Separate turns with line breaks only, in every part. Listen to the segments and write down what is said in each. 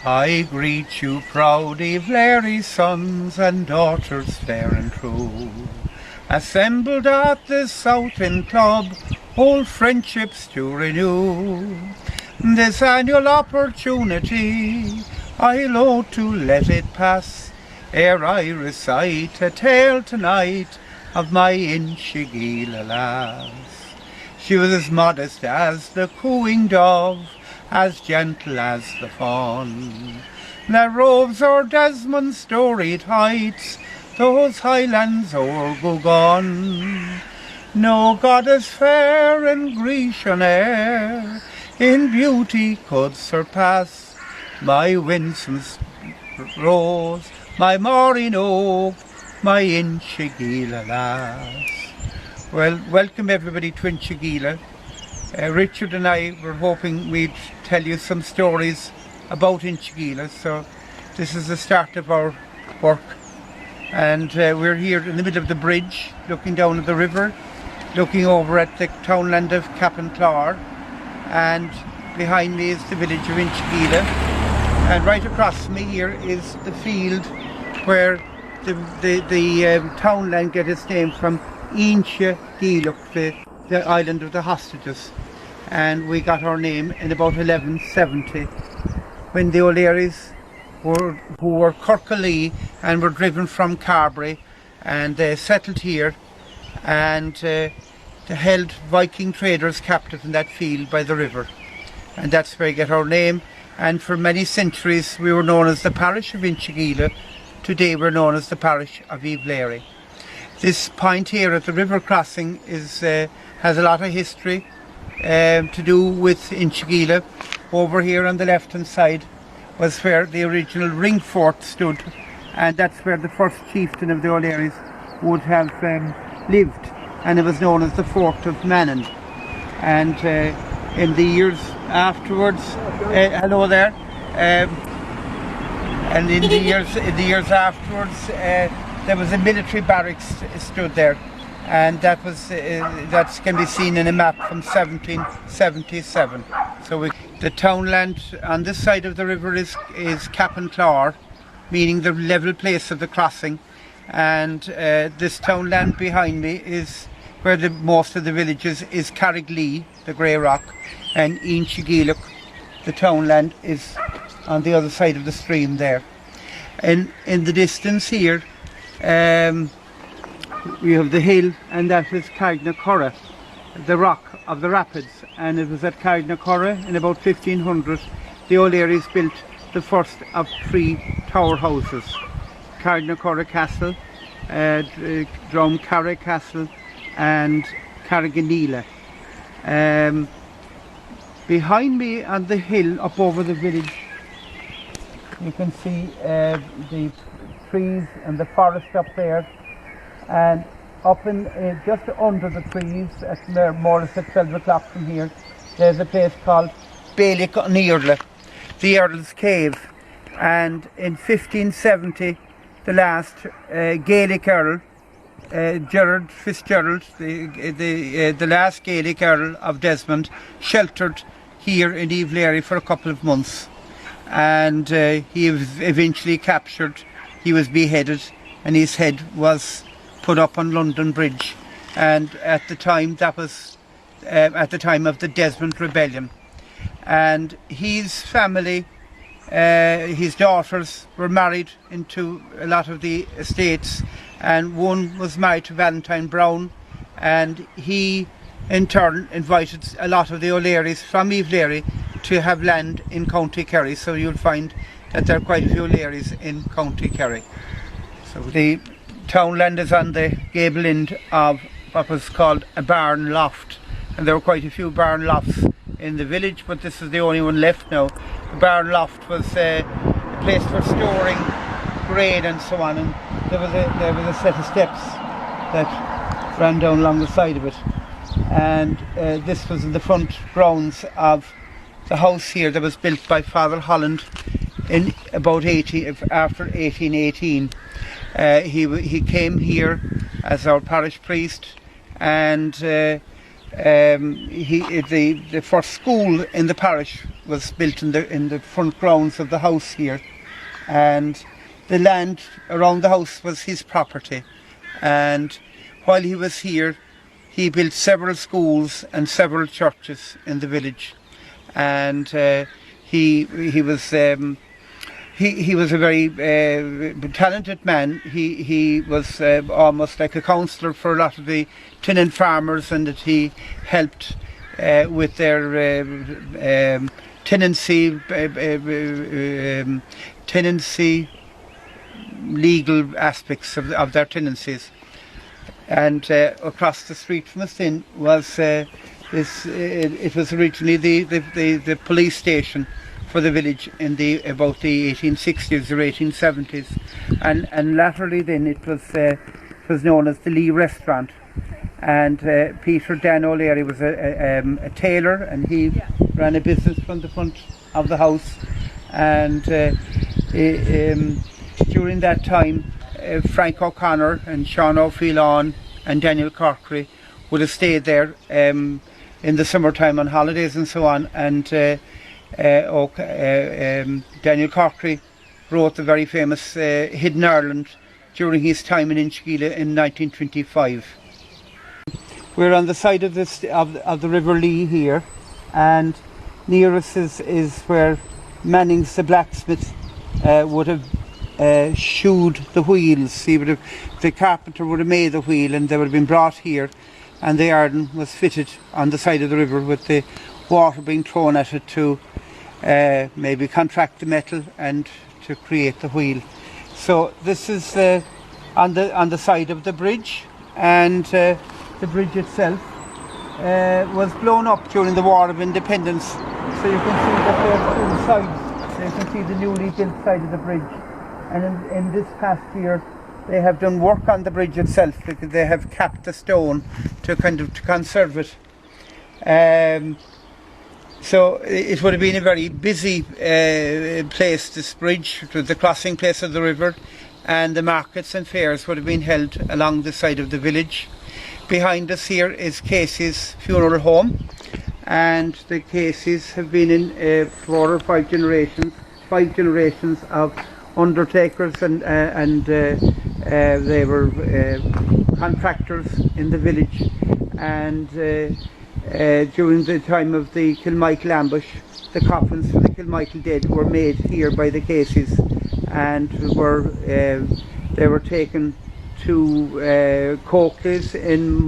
I greet you proud Inchigeelagh sons and daughters fair and true, assembled at the Southend Club, old friendships to renew. This annual opportunity I'll owe to let it pass, ere I recite a tale tonight of my Inchigeelagh lass. She was as modest as the cooing dove, as gentle as the fawn, that roves o'er Desmond's storied heights, those highlands o'er Gugone. No goddess fair in Grecian air in beauty could surpass my winsome rose, my Maureen oak, my Inchigeelagh lass. Well, welcome everybody to Inchigeelagh. Richard and I were hoping we'd tell you some stories about Inchigeelagh, so this is the start of our work. And we're here in the middle of the bridge, looking down at the river, looking over at the townland of Cappenclar, and behind me is the village of Inchigeelagh, and right across from me here is the field where the townland gets its name from, Inchigeelagh, the island of the hostages. And we got our name in about 1170 when the O'Learys who were Cork and were driven from Carbery, and they settled here, and they held Viking traders captive in that field by the river, and that's where we get our name. And for many centuries we were known as the parish of Inchigeelagh. Today we're known as the parish of Inchigeelagh. This point here at the river crossing has a lot of history to do with Inchigeelagh. Over here on the left hand side was where the original ring fort stood, and that's where the first chieftain of the O'Learys would have lived, and it was known as the Fort of Mannan. And in the years afterwards, hello there, and in the years afterwards there was a military barracks stood there, and that can be seen in a map from 1777. So the townland on this side of the river is Cappenclar, meaning the level place of the crossing, and this townland behind me is where most of the villages is Carrigalee, the grey rock, and Inchigeelagh, the townland, is on the other side of the stream there. And in the distance here we have the hill, and that is Carrignacurra, the rock of the rapids, and it was at Carrignacurra in about 1500 the O'Learys built the first of 3 tower houses: Carrignacurra Castle, Drumcarra Castle, and Carriganeela. Behind me on the hill up over the village you can see the trees and the forest up there, and up in just under the trees, at more or less at 12 o'clock from here, there's a place called Inchigeelagh, the Earl's Cave. And in 1570 the last Gaelic Earl, Gerard Fitzgerald, the last Gaelic Earl of Desmond, sheltered here in Inchigeelagh for a couple of months, and he was eventually captured. He was beheaded, and his head was put up on London Bridge, and at the time that was at the time of the Desmond Rebellion. And his family, his daughters, were married into a lot of the estates, and one was married to Valentine Brown, and he in turn invited a lot of the O'Learys from Inchigeelagh to have land in County Kerry. So you'll find that there are quite a few O'Learys in County Kerry. So the townland is on the gable end of what was called a barn loft, and there were quite a few barn lofts in the village, but this is the only one left now. The barn loft was a place for storing grain and so on, and there was a set of steps that ran down along the side of it, and this was in the front grounds of the house here that was built by Father Holland in about after 1818. He came here as our parish priest, and the first school in the parish was built in the front grounds of the house here, and the land around the house was his property. And while he was here, he built several schools and several churches in the village, and he was a very talented man. He was almost like a counsellor for a lot of the tenant farmers, and that he helped with their tenancy legal aspects of their tenancies. And across the street from us then was it was originally the police station for the village in about the 1860s or 1870s, and latterly then it was known as the Lee Restaurant. And Peter Dan O'Leary was a tailor, and he ran a business from the front of the house. And during that time, Frank O'Connor and Sean O'Phelan and Daniel Corkery would have stayed there in the summertime on holidays and so on. And Daniel Corkery wrote the very famous Hidden Ireland during his time in Inchigeelagh in 1925. We're on the side of the River Lee here, and near us is where Manning's the blacksmith would have shoed the wheels. The carpenter would have made the wheel, and they would have been brought here, and the iron was fitted on the side of the river with the water being thrown at it to maybe contract the metal and to create the wheel. So this is on the side of the bridge, and the bridge itself was blown up during the War of Independence. So you can see that there are two sides. So you can see the newly built side of the bridge. And in this past year, they have done work on the bridge itself, because they have capped the stone to conserve it. So it would have been a very busy place, this bridge. It was the crossing place of the river, and the markets and fairs would have been held along the side of the village. Behind us here is Casey's funeral home, and the Caseys have been in 4 or 5 generations, 5 generations of undertakers, and they were contractors in the village. And during the time of the Kilmichael ambush, the coffins for the Kilmichael dead were made here by the Caseys, and they were taken to Cork in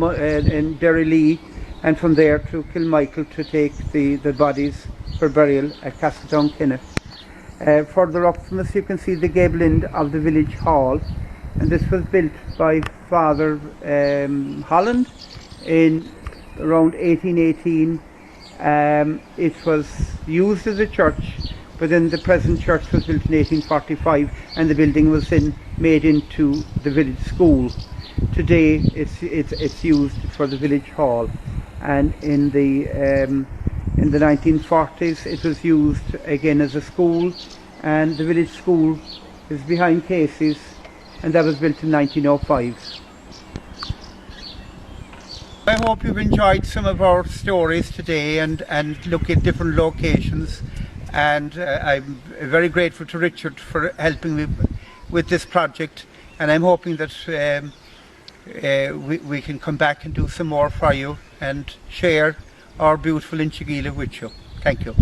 Derrylee, and from there to Kilmichael to take the bodies for burial at Castledown. Further up from us you can see the gable end of the village hall, and this was built by Father Holland in around 1818. It was used as a church, but then the present church was built in 1845, and the building was then made into the village school. Today it's used for the village hall, and in the 1940s it was used again as a school, and the village school is behind Casey's, and that was built in 1905. I hope you've enjoyed some of our stories today and look at different locations, and I'm very grateful to Richard for helping me with this project, and I'm hoping that we can come back and do some more for you and share our beautiful Inchigeelagh with you. Thank you.